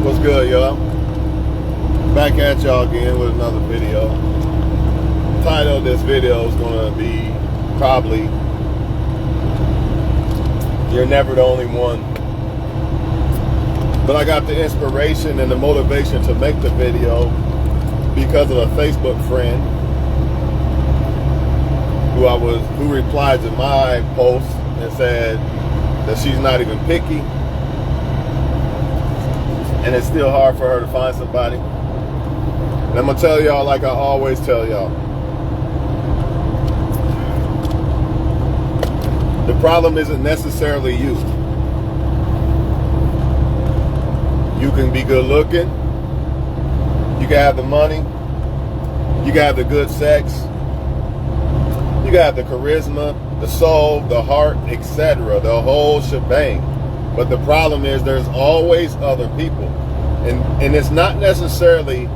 What's good, y'all? Back at y'all again with another video. The title of this video is going to be probably "You're Never the Only One." But I got the inspiration and the motivation to make the video because of a Facebook friend who replied to my post and said that she's not even picky, and it's still hard for her to find somebody. And I'm gonna tell y'all like I always tell y'all. The problem isn't necessarily you. You can be good looking, you can have the money, you can have the good sex, you can have the charisma, the soul, the heart, etc., the whole shebang. But the problem is there's always other people. And it's not necessarily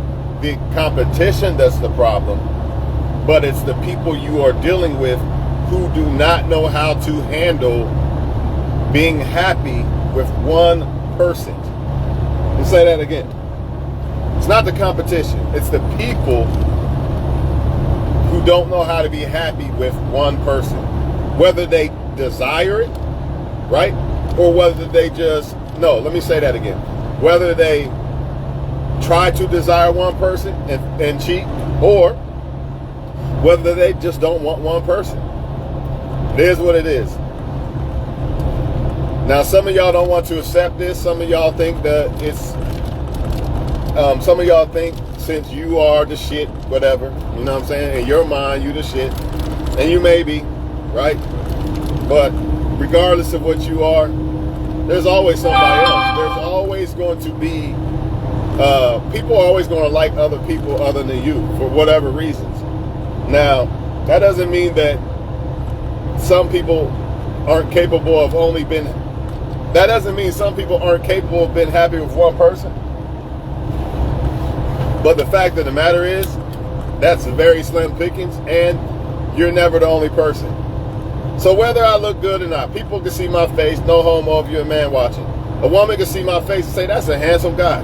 the competition that's the problem, but it's the people you are dealing with who do not know how to handle being happy with one person. I'll say that again. It's not the competition. It's the people who don't know how to be happy with one person. Whether they desire it, right? Or whether they just, no, let me say that again. Whether they try to desire one person and cheat, or whether they just don't want one person. It is what it is. Now, some of y'all don't want to accept this. Some of y'all think that it's, some of y'all think since you are the shit, whatever, you know what I'm saying? In your mind, you the shit. And you may be, right? But regardless of what you are, there's always somebody else. There's always going to be, people are always going to like other people other than you for whatever reasons. Now, that doesn't mean that some people aren't capable of that doesn't mean some people aren't capable of being happy with one person. But the fact of the matter is, that's very slim pickings, and you're never the only person. So whether I look good or not, people can see my face, no homo if you're a man watching. A woman can see my face and say, that's a handsome guy.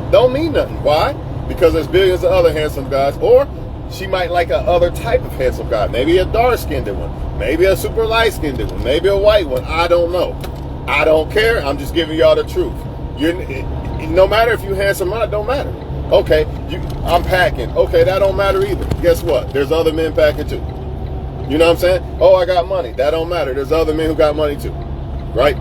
Don't mean nothing. Why? Because there's billions of other handsome guys. Or she might like a other type of handsome guy. Maybe a dark-skinned one. Maybe a super light-skinned one. Maybe a white one. I don't know. I don't care. I'm just giving y'all the truth. No matter if you're handsome or not, don't matter. Okay, I'm packing. Okay, that don't matter either. Guess what? There's other men packing too. You know what I'm saying? Oh, I got money. That don't matter. There's other men who got money too. Right?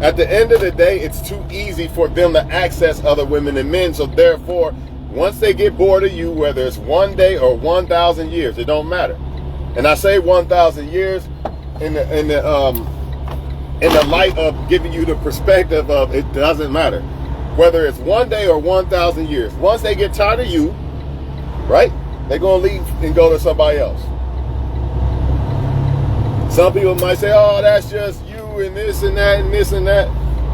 At the end of the day, it's too easy for them to access other women and men. So therefore, once they get bored of you, whether it's one day or 1,000 years, it don't matter. And I say 1,000 years in the light of giving you the perspective of it doesn't matter. Whether it's one day or 1,000 years. Once they get tired of you, right, they're going to leave and go to somebody else. Some people might say, oh, that's just you and this and that and this and that.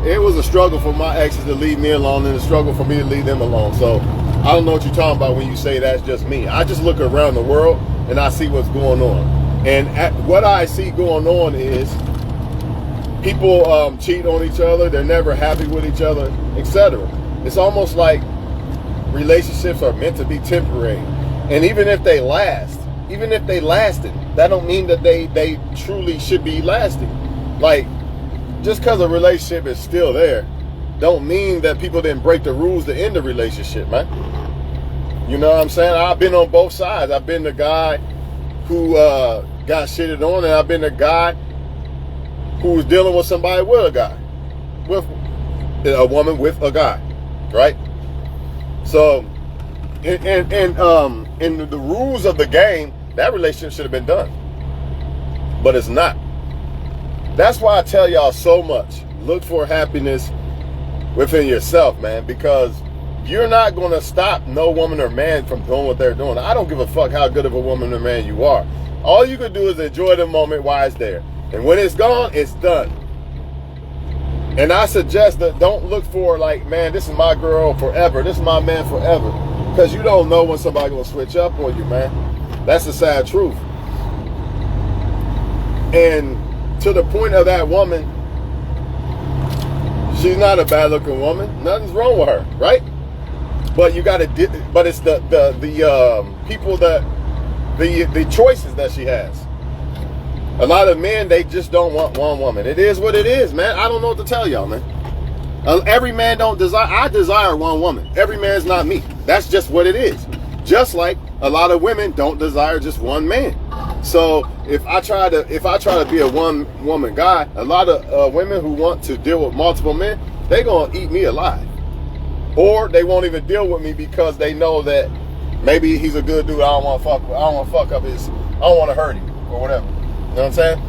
It was a struggle for my exes to leave me alone and a struggle for me to leave them alone. So I don't know what you're talking about when you say that's just me. I just look around the world and I see what's going on. And what I see going on is people cheat on each other. They're never happy with each other, etc. It's almost like relationships are meant to be temporary. And even if they lasted, that don't mean that they truly should be lasting. Like, just because a relationship is still there, don't mean that people didn't break the rules to end the relationship, man. You know what I'm saying? I've been on both sides. I've been the guy who got shitted on, and I've been the guy who was dealing with somebody with a guy, with a woman with a guy, right? So, in the rules of the game, that relationship should have been done, but it's not. That's why I tell y'all so much. Look for happiness within yourself, man, because you're not going to stop no woman or man from doing what they're doing. I don't give a fuck how good of a woman or man you are. All you can do is enjoy the moment while it's there. And when it's gone, it's done. And I suggest that don't look for like, man, this is my girl forever. This is my man forever. Because you don't know when somebody's going to switch up on you, man. That's the sad truth. And to the point of that woman, She's not a bad looking woman. Nothing's wrong with her, right? But you got to, but it's the people that, the choices that she has. A lot of men, they just don't want one woman. It is what it is, man. I don't know what to tell y'all, man. Every man don't desire, I desire one woman. Every man's not me. That's just what it is. Just like a lot of women don't desire just one man. So if I try to be a one woman guy, a lot of women who want to deal with multiple men, they gonna eat me alive. Or they won't even deal with me because they know that maybe he's a good dude. I don't want to fuck up his, I don't want to hurt him or whatever. You know what I'm saying?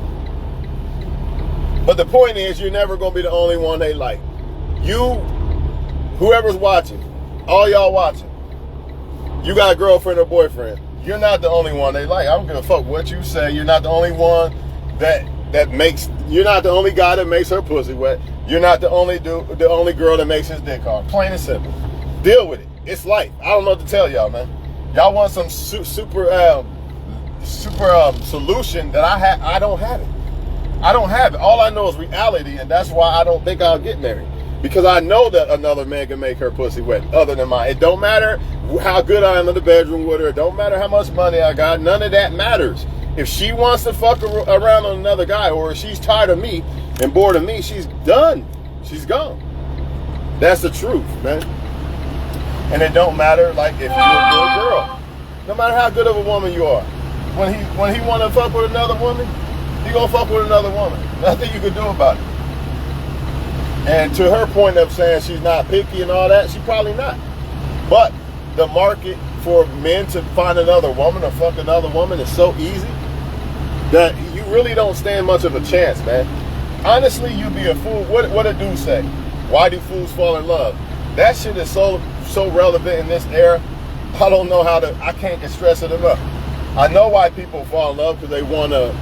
But the point is, you're never going to be the only one they like. You, whoever's watching, all y'all watching, you got a girlfriend or boyfriend, you're not the only one they like. I don't give a fuck what you say. You're not the only one that makes, you're not the only guy that makes her pussy wet. You're not the only girl that makes his dick hard. Plain and simple. Deal with it. It's life. I don't know what to tell y'all, man. Y'all want some super solution that I don't have it. I don't have it. All I know is reality, and that's why I don't think I'll get married. Because I know that another man can make her pussy wet other than mine. It don't matter how good I am in the bedroom with her. It don't matter how much money I got. None of that matters. If she wants to fuck around on another guy, or if she's tired of me and bored of me, she's done. She's gone. That's the truth, man. And it don't matter, like, if you're a good girl. No matter how good of a woman you are. When he want to fuck with another woman, he gonna fuck with another woman. Nothing you can do about it. And to her point of saying she's not picky and all that, she probably not. But the market for men to find another woman or fuck another woman is so easy that you really don't stand much of a chance, man. Honestly, you'd be a fool. What a dude say? Why do fools fall in love? That shit is so relevant in this era. I don't know I can't stress it enough. I know why people fall in love, because they want to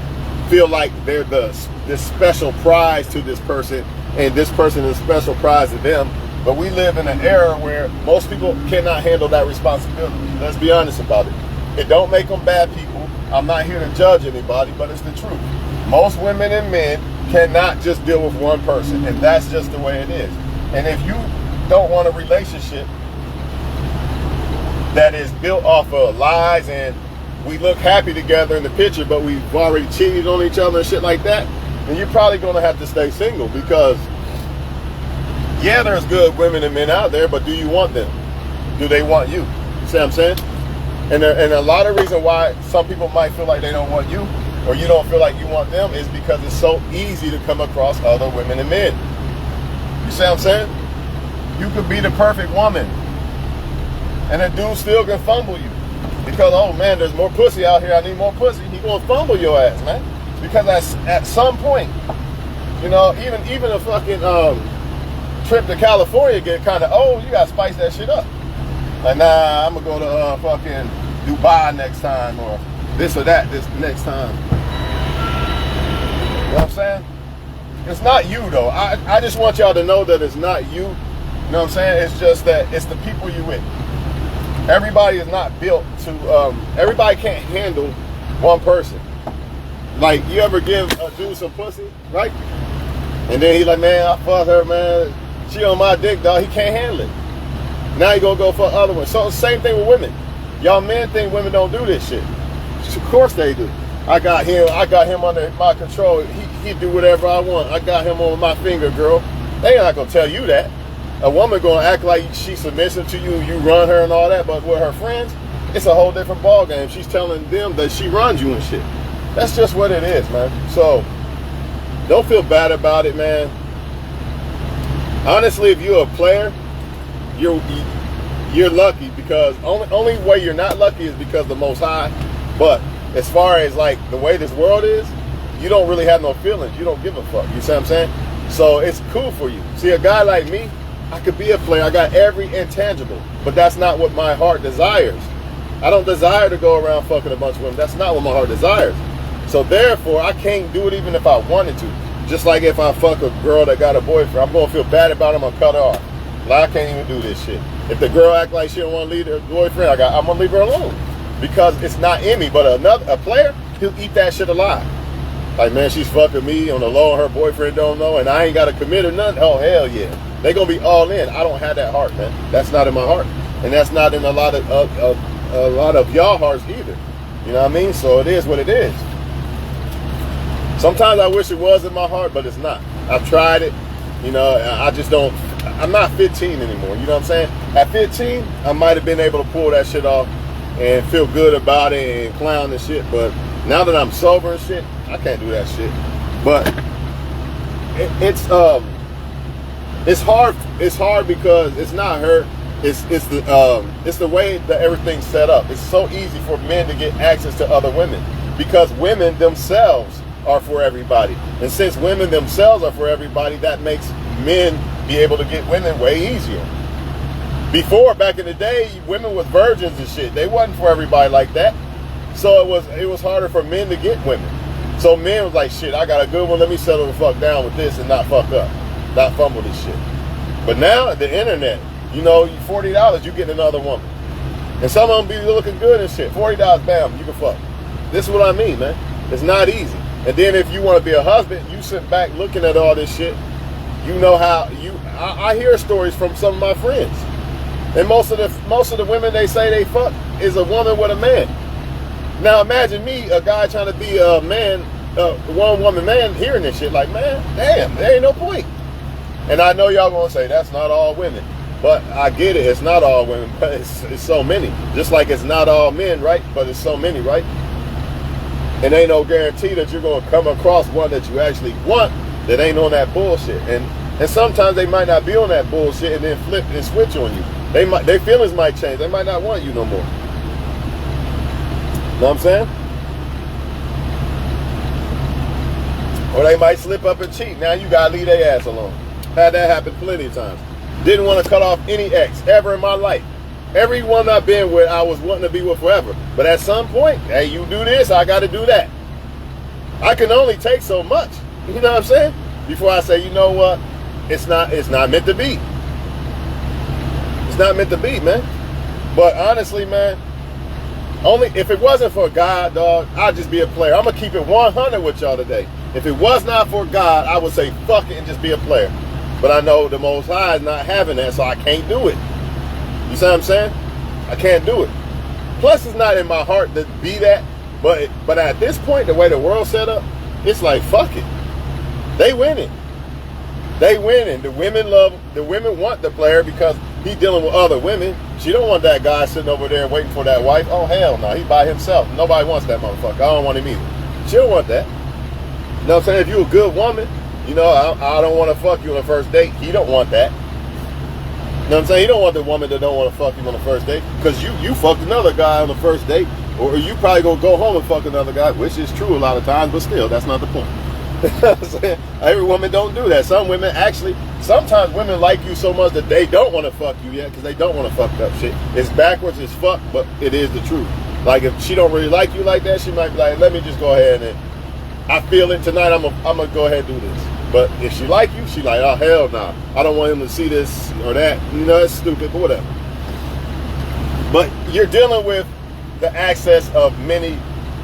feel like they're this special prize to this person, and this person is a special prize to them. But we live in an era where most people cannot handle that responsibility. Let's be honest about it. It don't make them bad people. I'm not here to judge anybody, but it's the truth. Most women and men cannot just deal with one person, and that's just the way it is. And if you don't want a relationship that is built off of lies and we look happy together in the picture, but we've already cheated on each other and shit like that, then you're probably going to have to stay single. Because yeah, there's good women and men out there, but do you want them? Do they want you? You see what I'm saying? And a lot of reason why some people might feel like they don't want you, or you don't feel like you want them, is because it's so easy to come across other women and men. You see what I'm saying? You could be the perfect woman, and a dude still can fumble you. Because, oh man, there's more pussy out here, I need more pussy. He gonna fumble your ass, man. Because at some point, you know, even a fucking trip to California get kind of old. You gotta spice that shit up. Like, nah, I'm gonna go to fucking Dubai next time, or this or that this next time. You know what I'm saying? It's not you though. I just want y'all to know that it's not you. You know what I'm saying? It's just that it's the people you with. Everybody is not built to, everybody can't handle one person. Like, you ever give a dude some pussy, right? And then he like, man, I fucked her, man. She on my dick, dog. He can't handle it. Now he gonna go for other ones. So same thing with women. Y'all men think women don't do this shit. Of course they do. I got him under my control. He do whatever I want. I got him on my finger, girl. They not gonna tell you that. A woman gonna act like she's submissive to you, you run her and all that, but with her friends, it's a whole different ball game. She's telling them that she runs you and shit. That's just what it is, man. So don't feel bad about it, man. Honestly, if you're a player, you're lucky, because only way you're not lucky is because of the Most High. But as far as like the way this world is, you don't really have no feelings. You don't give a fuck. You see what I'm saying? So it's cool for you. See, a guy like me, I could be a player. I got every intangible, but that's not what my heart desires. I don't desire to go around fucking a bunch of women. That's not what my heart desires. So therefore, I can't do it even if I wanted to. Just like if I fuck a girl that got a boyfriend, I'm gonna feel bad about him. I'm gonna cut her off. Like, I can't even do this shit. If the girl act like she don't want to leave her boyfriend, I'm gonna leave her alone, because it's not in me. But a player, he'll eat that shit alive. Like, man, she's fucking me on the low and her boyfriend don't know and I ain't got to commit or nothing. Oh, hell yeah. They going to be all in. I don't have that heart, man. That's not in my heart. And that's not in a lot of y'all hearts either. You know what I mean? So it is what it is. Sometimes I wish it was in my heart, but it's not. I've tried it. You know, I just don't. I'm not 15 anymore. You know what I'm saying? At 15, I might have been able to pull that shit off and feel good about it and clown and shit. But now that I'm sober and shit, I can't do that shit. But it's hard. It's hard because it's not her. It's the way that everything's set up. It's so easy for men to get access to other women because women themselves are for everybody. And since women themselves are for everybody, that makes men be able to get women way easier. Before, back in the day, women was virgins and shit. They wasn't for everybody like that. So it was harder for men to get women. So men was like, shit, I got a good one. Let me settle the fuck down with this and not fuck up. Not fumble this shit. But now, the internet, you know, $40, you get another woman. And some of them be looking good and shit. $40, bam, you can fuck. This is what I mean, man. It's not easy. And then if you want to be a husband, you sit back looking at all this shit. You know how I hear stories from some of my friends. And most of the women they say they fuck is a woman with a man. Now imagine me, a guy trying to be a man, one woman man, hearing this shit like, man, damn, there ain't no point. And I know y'all gonna say that's not all women. But I get it, it's not all women, but it's so many. Just like it's not all men, right? But it's so many, right? And ain't no guarantee that you're gonna come across one that you actually want that ain't on that bullshit. And sometimes they might not be on that bullshit and then flip and switch on you. Their feelings might change. They might not want you no more. Know what I'm saying? Or they might slip up and cheat. Now you gotta leave their ass alone. Had that happen plenty of times. Didn't want to cut off any ex ever in my life. Everyone I've been with, I was wanting to be with forever. But at some point, hey, you do this, I got to do that. I can only take so much. You know what I'm saying? Before I say, you know what? It's not meant to be. It's not meant to be, man. But honestly, man, only if it wasn't for God, dog, I'd just be a player. I'm going to keep it 100 with y'all today. If it was not for God, I would say fuck it and just be a player. But I know the Most High is not having that, so I can't do it. You see what I'm saying? I can't do it. Plus, it's not in my heart to be that. But at this point, the way the world's set up, it's like, fuck it. They winning. They winning. The women want the player because he's dealing with other women. She don't want that guy sitting over there waiting for that wife. Oh, hell no. He's by himself. Nobody wants that motherfucker. I don't want him either. She don't want that. You know what I'm saying? If you're a good woman, you know, I don't want to fuck you on the first date. He don't want that. You know what I'm saying? He don't want the woman that don't want to fuck him on the first date. Because you fucked another guy on the first date. Or you probably going to go home and fuck another guy. Which is true a lot of times. But still, that's not the point. You know what I'm saying? Every woman don't do that. Some women actually, sometimes women like you so much that they don't want to fuck you yet. Because they don't want to fuck up shit. It's backwards as fuck. But it is the truth. Like if she don't really like you like that, she might be like, let me just go ahead and I feel it tonight. I'm going to go ahead and do this. But if she like you, she like, oh, hell nah. I don't want him to see this or that. You know, it's stupid, but whatever. But you're dealing with the access of many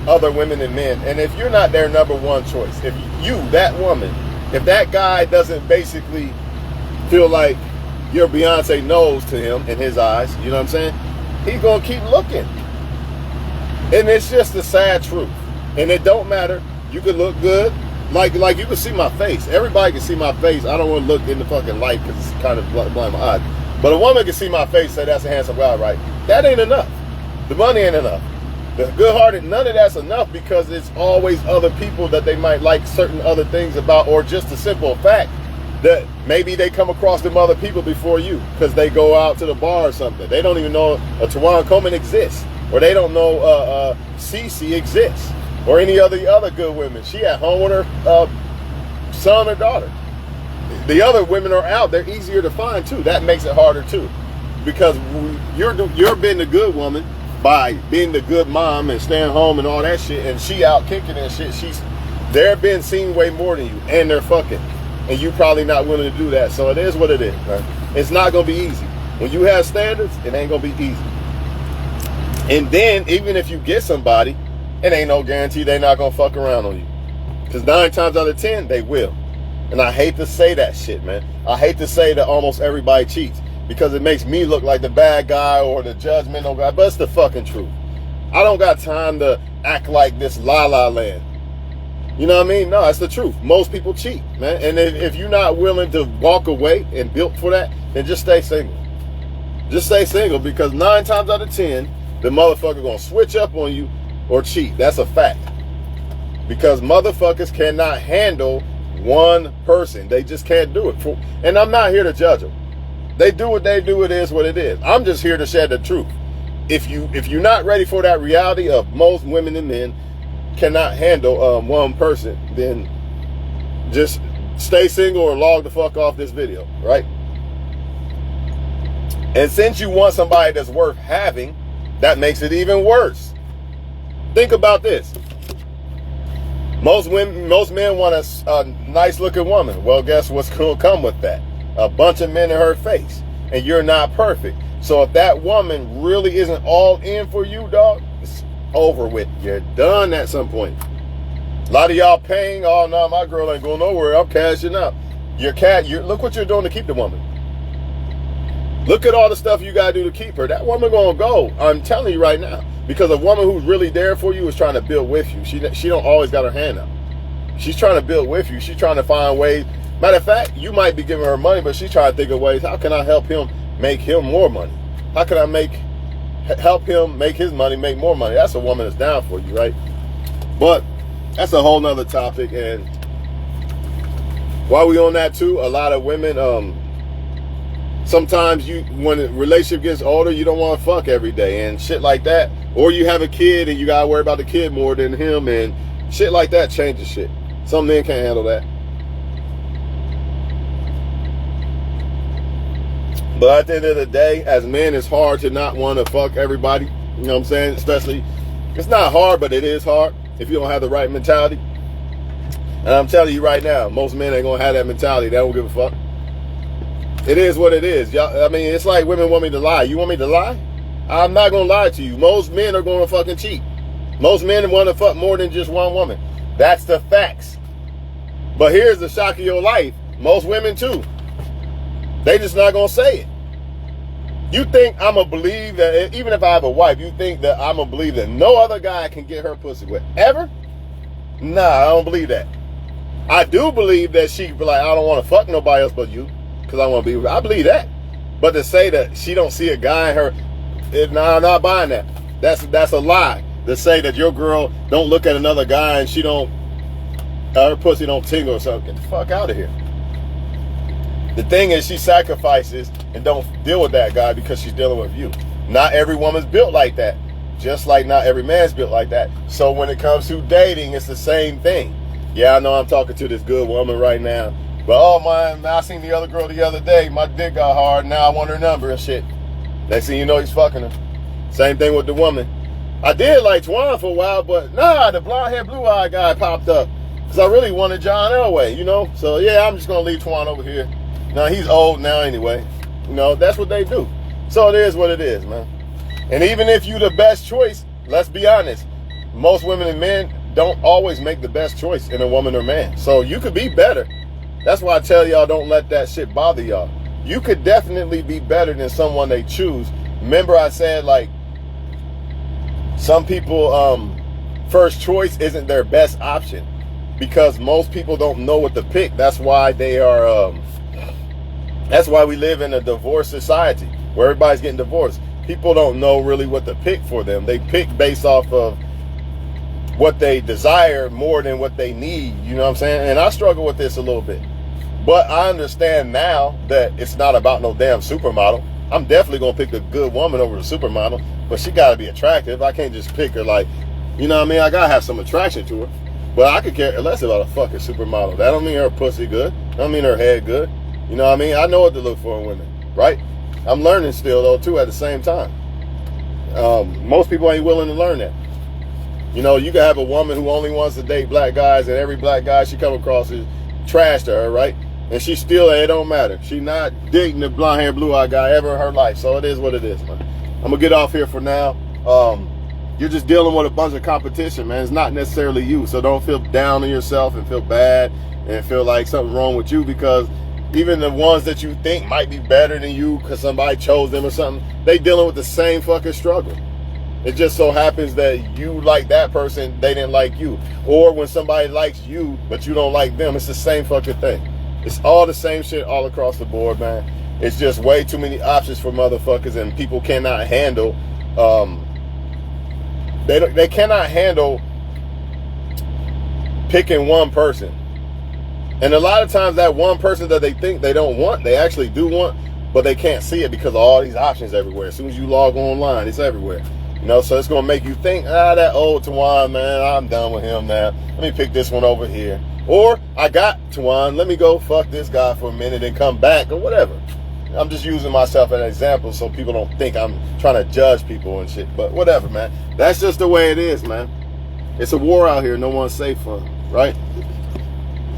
other women and men. And if you're not their number one choice, if you, that woman, if that guy doesn't basically feel like your Beyonce nose to him in his eyes, you know what I'm saying? He's going to keep looking. And it's just the sad truth. And it don't matter. You can look good. Like you can see my face. Everybody can see my face. I don't want to look in the fucking light because it's kind of blind my eyes. But a woman can see my face and say that's a handsome guy, right? That ain't enough. The money ain't enough. The good-hearted, none of that's enough because it's always other people that they might like certain other things about, or just the simple fact that maybe they come across them other people before you because they go out to the bar or something. They don't even know a Tawana Coleman exists, or they don't know Cece exists. Or any other good women. She at home with her son or daughter. The other women are out. They're easier to find too. That makes it harder too. Because you're being the good woman by being the good mom and staying home and all that shit. And she out kicking and shit. They're being seen way more than you. And they're fucking. And you probably not willing to do that. So it is what it is. Right? It's not going to be easy. When you have standards, it ain't going to be easy. And then even if you get somebody, it ain't no guarantee they not gonna fuck around on you. Because 9 times out of 10, they will. And I hate to say that shit, man. I hate to say that almost everybody cheats, because it makes me look like the bad guy or the judgmental guy, but it's the fucking truth. I don't got time to act like this la-la land. You know what I mean? No, it's the truth. Most people cheat, man. And if you're not willing to walk away and built for that, then just stay single. Just stay single, because 9 times out of 10, the motherfucker gonna switch up on you or cheat. That's a fact. Because motherfuckers cannot handle one person. They just can't do it. And I'm not here to judge them. They do what they do. It is what it is. I'm just here to share the truth. If you're not ready for that reality of most women and men cannot handle one person, then just stay single or log the fuck off this video, right? And since you want somebody that's worth having, that makes it even worse. Think about this. Most men want a nice looking woman. Well, guess what's going to come with that? A bunch of men in her face. And you're not perfect. So if that woman really isn't all in for you, dog, it's over with. You're done at some point. A lot of y'all paying, oh no, my girl ain't going nowhere, I'm cashing out. Look what you're doing to keep the woman. Look at all the stuff you gotta do to keep her. That woman gonna go, I'm telling you right now. Because a woman who's really there for you is trying to build with you. She don't always got her hand up. She's trying to build with you. She's trying to find ways. Matter of fact, you might be giving her money, but she's trying to think of ways, how can I help him make him more money? How can I help him make his money, make more money? That's a woman that's down for you, right? But that's a whole nother topic. And while we on that too, a lot of women, sometimes when a relationship gets older, you don't want to fuck every day and shit like that. Or you have a kid and you gotta worry about the kid more than him, and shit like that changes shit. Some men can't handle that. But at the end of the day, as men, it's hard to not want to fuck everybody. You know what I'm saying? Especially, it's not hard, but it is hard if you don't have the right mentality. And I'm telling you right now, most men ain't gonna have that mentality. They don't give a fuck. It is what it is. Y'all, I mean, it's like women want me to lie. You want me to lie? I'm not gonna lie to you. Most men are gonna fucking cheat. Most men want to fuck more than just one woman. That's the facts. But here's the shock of your life. Most women too. They just not gonna say it. You think I'm gonna believe that even if I have a wife, you think that I'm gonna believe that no other guy can get her pussy with ever? Nah, I don't believe that. I do believe that she be like, I don't want to fuck nobody else but you, because I want to be with her. I believe that. But to say that she don't see a guy in her, nah, I'm not buying that. That's a lie. To say that your girl don't look at another guy and she don't, her pussy don't tingle or something. Get the fuck out of here. The thing is, she sacrifices and don't deal with that guy because she's dealing with you. Not every woman's built like that. Just like not every man's built like that. So when it comes to dating, it's the same thing. Yeah, I know I'm talking to this good woman right now. But oh man, I seen the other girl the other day. My dick got hard. Now I want her number and shit. Next thing you know, he's fucking her. Same thing with the woman. I did like Twan for a while, but nah, the blonde hair, blue eye guy popped up. Because I really wanted John Elway, you know? So yeah, I'm just going to leave Twan over here. Now he's old now anyway. You know, that's what they do. So it is what it is, man. And even if you the best choice, let's be honest, most women and men don't always make the best choice in a woman or man. So you could be better. That's why I tell y'all, don't let that shit bother y'all. You could definitely be better than someone they choose. Remember I said, like, some people, first choice isn't their best option because most people don't know what to pick. That's why they are, that's why we live in a divorce society where everybody's getting divorced. People don't know really what to pick for them. They pick based off of what they desire more than what they need. You know what I'm saying? And I struggle with this a little bit. But I understand now that it's not about no damn supermodel. I'm definitely going to pick a good woman over the supermodel. But she got to be attractive. I can't just pick her like, you know what I mean? I got to have some attraction to her. But I could care less about a fucking supermodel. That don't mean her pussy good. That don't mean her head good. You know what I mean? I know what to look for in women, right? I'm learning still, though, too, at the same time. Most people ain't willing to learn that. You know, you can have a woman who only wants to date black guys, and every black guy she come across is trash to her, right? And she still, it don't matter. She not dating the blonde hair, blue eye guy ever in her life. So it is what it is, man. I'm going to get off here for now. You're just dealing with a bunch of competition, man. It's not necessarily you. So don't feel down on yourself and feel bad and feel like something's wrong with you, because even the ones that you think might be better than you because somebody chose them or something, they dealing with the same fucking struggle. It just so happens that you like that person, they didn't like you. Or when somebody likes you, but you don't like them, it's the same fucking thing. It's all the same shit all across the board, man. It's just way too many options for motherfuckers, and people cannot handle, they cannot handle picking one person. And a lot of times that one person that they think they don't want, they actually do want, but they can't see it because of all these options everywhere. As soon as you log online, it's everywhere. You know, so it's going to make you think, that old Tawan, man, I'm done with him now. Let me pick this one over here. Or, I got Tawan, let me go fuck this guy for a minute and come back, or whatever. I'm just using myself as an example so people don't think I'm trying to judge people and shit. But whatever, man. That's just the way it is, man. It's a war out here. No one's safe from, right?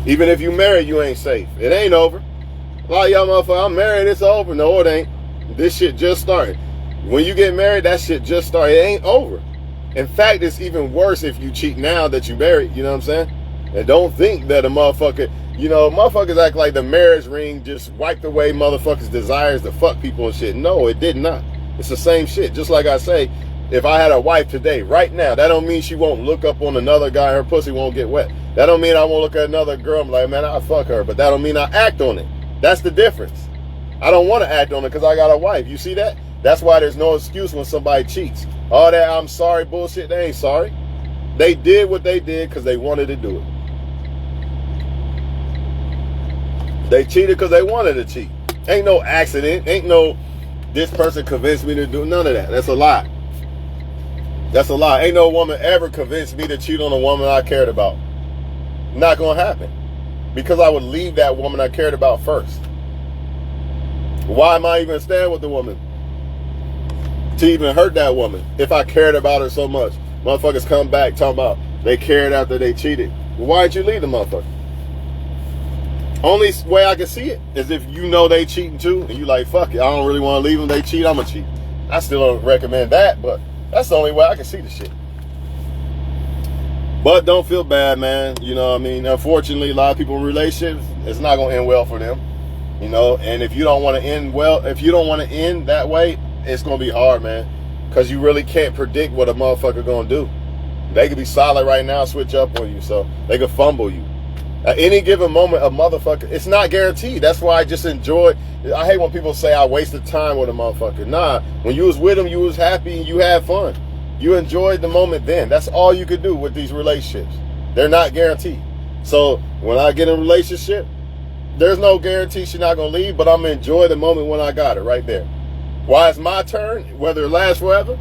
Even if you married, you ain't safe. It ain't over. A lot of y'all motherfuckers, I'm married, it's over. No, it ain't. This shit just started. When you get married, that shit just started. It ain't over. In fact, it's even worse if you cheat now that you married. You know what I'm saying? And don't think that a motherfucker, you know, motherfuckers act like the marriage ring just wiped away motherfuckers' desires to fuck people and shit. No, it did not. It's the same shit. Just like I say, if I had a wife today, right now, that don't mean she won't look up on another guy, her pussy won't get wet. That don't mean I won't look at another girl and be like, man, I'll fuck her. But that don't mean I act on it. That's the difference. I don't want to act on it because I got a wife. You see that? That's why there's no excuse when somebody cheats. All that I'm sorry bullshit, they ain't sorry. They did what they did because they wanted to do it. They cheated because they wanted to cheat. Ain't no accident. Ain't no this person convinced me to do none of that. That's a lie. That's a lie. Ain't no woman ever convinced me to cheat on a woman I cared about. Not gonna happen. Because I would leave that woman I cared about first. Why am I even staying with the woman? To even hurt that woman if I cared about her so much. Motherfuckers come back talking about they cared after they cheated. Well, why didn't you leave the motherfucker? Only way I can see it is if you know they cheating too and you like, fuck it, I don't really want to leave them, they cheat, I'm gonna cheat. I still don't recommend that, but that's the only way I can see the shit. But don't feel bad, man. You know what I mean? Unfortunately, a lot of people in relationships, it's not gonna end well for them. You know, and if you don't want to end well, if you don't want to end that way, it's gonna be hard, man. Because you really can't predict what a motherfucker gonna do. They could be solid right now, switch up on you, so they could fumble you. At any given moment, a motherfucker, it's not guaranteed. That's why I just enjoy. I hate when people say I wasted time with a motherfucker. Nah, when you was with him, you was happy and you had fun. You enjoyed the moment then. That's all you could do with these relationships. They're not guaranteed. So when I get in a relationship, there's no guarantee she's not going to leave, but I'm going to enjoy the moment when I got her right there. Why it's my turn, whether it lasts forever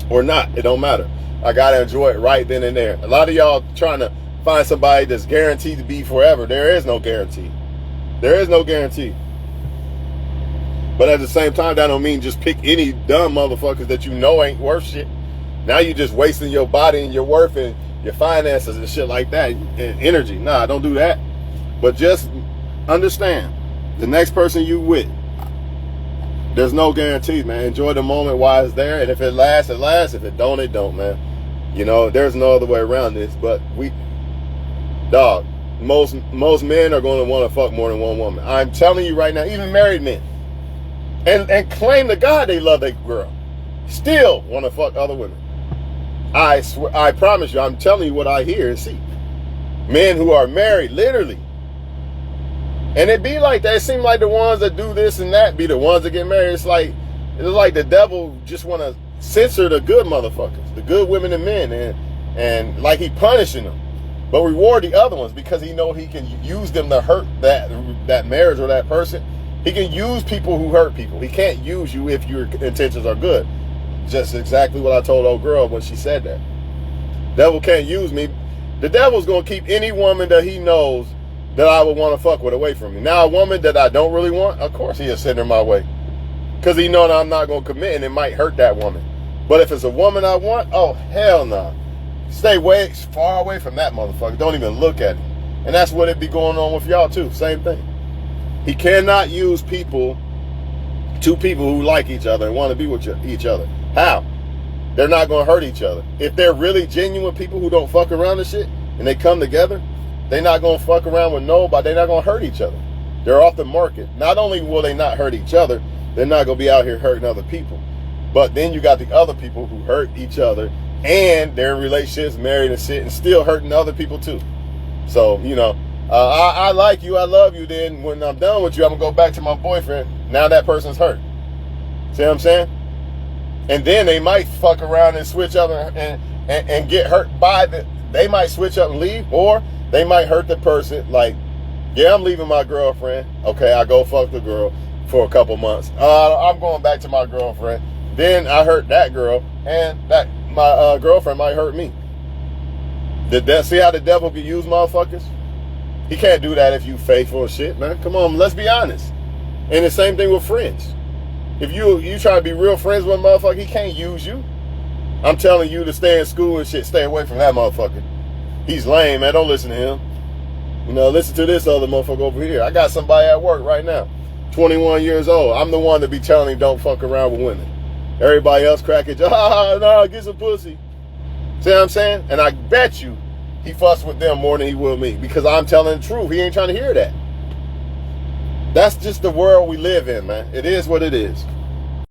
or not, it don't matter. I got to enjoy it right then and there. A lot of y'all trying to find somebody that's guaranteed to be forever. There is no guarantee. There is no guarantee. But at the same time, that don't mean just pick any dumb motherfuckers that you know ain't worth shit. Now you just wasting your body and your worth and your finances and shit like that and energy. Nah, don't do that. But just understand, the next person you with, there's no guarantees, man. Enjoy the moment while it's there. And if it lasts, it lasts. If it don't, it don't, man. You know, there's no other way around this. But dog, most men are going to want to fuck more than one woman. I'm telling you right now, even married men. And claim to God they love their girl. Still want to fuck other women. I swear, I promise you, I'm telling you what I hear and see. Men who are married, literally. And it be like that. It seems like the ones that do this and that be the ones that get married. It's like the devil just want to censor the good motherfuckers, the good women and men, and like he punishing them, but reward the other ones because he know he can use them to hurt that marriage or that person. He can use people who hurt people. He can't use you if your intentions are good. Just exactly what I told old girl when she said that. Devil can't use me. The devil's going to keep any woman that he knows that I would want to fuck with away from me. Now, a woman that I don't really want, of course he'll send her my way. Because he knows I'm not going to commit and it might hurt that woman. But if it's a woman I want, oh, hell no. Stay way far away from that motherfucker. Don't even look at him. And that's what it be going on with y'all too. Same thing. He cannot use two people who like each other and want to be with each other. How? they're not going to hurt each other. If they're really genuine people who don't fuck around and shit, and they come together, they're not going to fuck around with nobody. They're not going to hurt each other. They're off the market. Not only will they not hurt each other, they're not going to be out here hurting other people. But then you got the other people who hurt each other, and they're in relationships, married and shit, and still hurting other people too. So, you know, I like you, I love you. Then when I'm done with you, I'm going to go back to my boyfriend. Now that person's hurt. See what I'm saying? And then they might fuck around and switch up and get hurt by they might switch up and leave, or they might hurt the person. Like, yeah, I'm leaving my girlfriend. Okay, I go fuck the girl for a couple months. I'm going back to my girlfriend. Then I hurt that girl, and my girlfriend might hurt me. See how the devil can use motherfuckers? He can't do that if you faithful and shit, man. Come on, let's be honest. And the same thing with friends. If you try to be real friends with a motherfucker, he can't use you. I'm telling you to stay in school and shit. Stay away from that motherfucker. He's lame, man. Don't listen to him. You know, listen to this other motherfucker over here. I got somebody at work right now, 21 years old. I'm the one to be telling him don't fuck around with women. Everybody else cracking, no, get some pussy. See what I'm saying? And I bet you he fussed with them more than he will me, because I'm telling the truth. He ain't trying to hear that. That's just the world we live in, man. It is what it is.